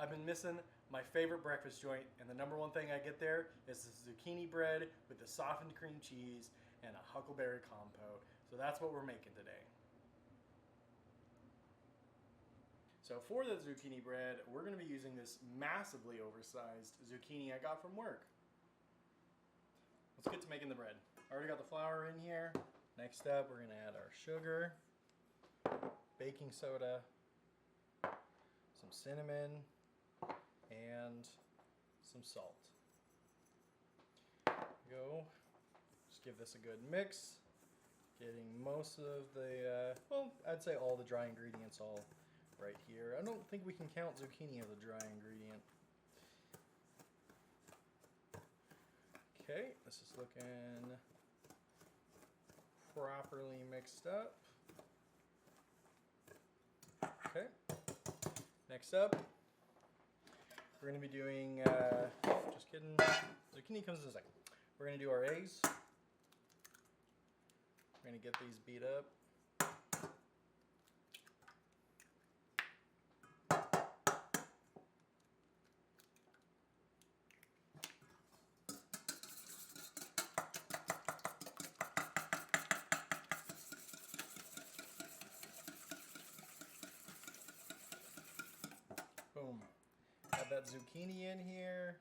I've been missing my favorite breakfast joint, and the number one thing I get there is the zucchini bread with the softened cream cheese and a Huckleberry Compote. So that's what we're making today. So for the zucchini bread, we're going to be using this massively oversized zucchini I got from work. Let's get to making the bread. I already got the flour in here. Next up, we're going to add our sugar, baking soda, some cinnamon, and some salt. Go. Just give this a good mix. Getting most of the, well, I'd say all the dry ingredients all right here. I don't think we can count zucchini as a dry ingredient. Okay, this is looking properly mixed up. Okay, next up, we're going to be doing, just kidding, zucchini comes in a second. We're going to do our eggs. We're going to get these beat up. Boom. Add that zucchini in here.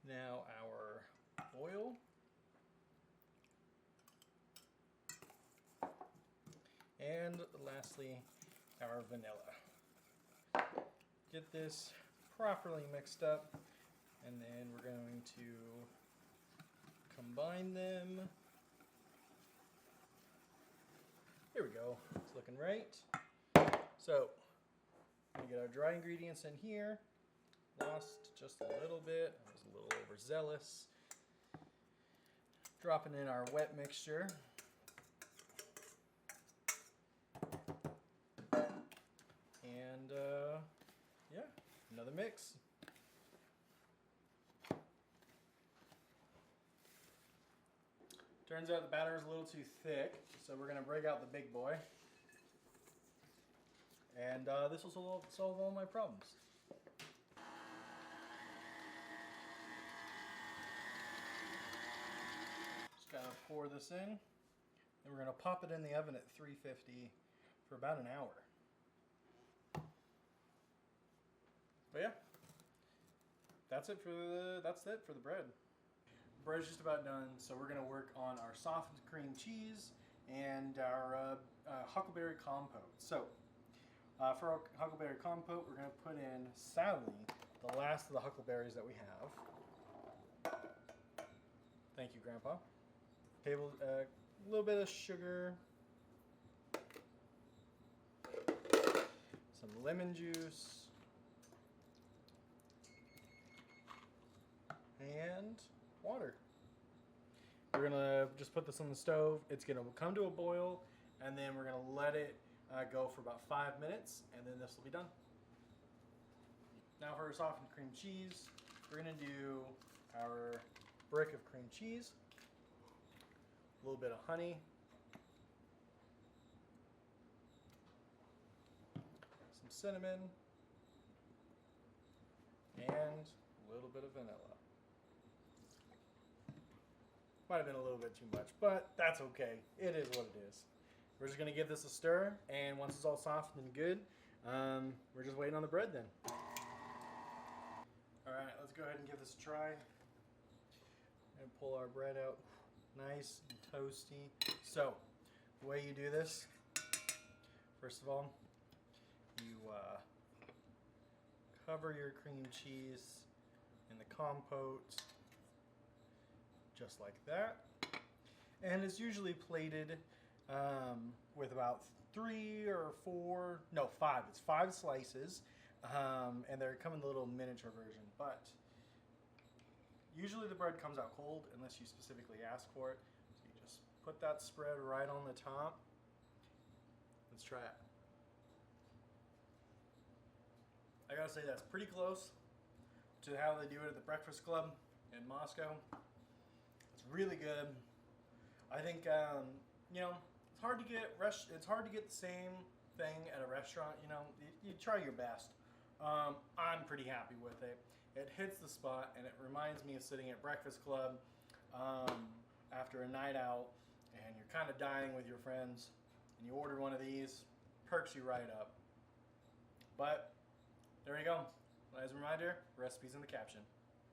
Now our oil. And lastly, our vanilla. Get this properly mixed up, and then we're going to combine them. Here we go, it's looking right. So, we're gonna get our dry ingredients in here. Lost just a little bit, I was a little overzealous. Dropping in our wet mixture. And yeah, another mix. Turns out the batter is a little too thick, so we're going to break out the big boy. And this will solve all my problems. Just got to pour this in, and we're going to pop it in the oven at 350 for about an hour. But yeah, that's it for the bread. Bread's just about done, so we're going to work on our softened cream cheese and our Huckleberry Compote. So, for our Huckleberry Compote, we're going to put in, sadly, the last of the huckleberries that we have. Thank you, Grandpa. A little bit of sugar, some lemon juice, and water. We're gonna just put this on the stove. It's gonna come to a boil, and then we're gonna let it go for about 5 minutes, and then this will be done. Now for our softened cream cheese, we're gonna do our brick of cream cheese, a little bit of honey, some cinnamon, and a little bit of vanilla. Might have been a little bit too much, but that's okay. It is what it is. We're just gonna give this a stir, and once it's all soft and good, we're just waiting on the bread then. All right, let's go ahead and give this a try. And pull our bread out nice and toasty. So, the way you do this, first of all, you cover your cream cheese in the compote, just like that. And it's usually plated with about 5. It's 5 slices, and they come in the little miniature version. But usually the bread comes out cold unless you specifically ask for it. So you just put that spread right on the top. Let's try it. I gotta say that's pretty close to how they do it at the Breakfast Club in Moscow. It's really good. I think, It's hard to get the same thing at a restaurant. You know, you try your best. I'm pretty happy with it. It hits the spot, and it reminds me of sitting at Breakfast Club after a night out, and you're kind of dying with your friends, and you order one of these, perks you right up. But there you go. As a reminder, recipes in the caption.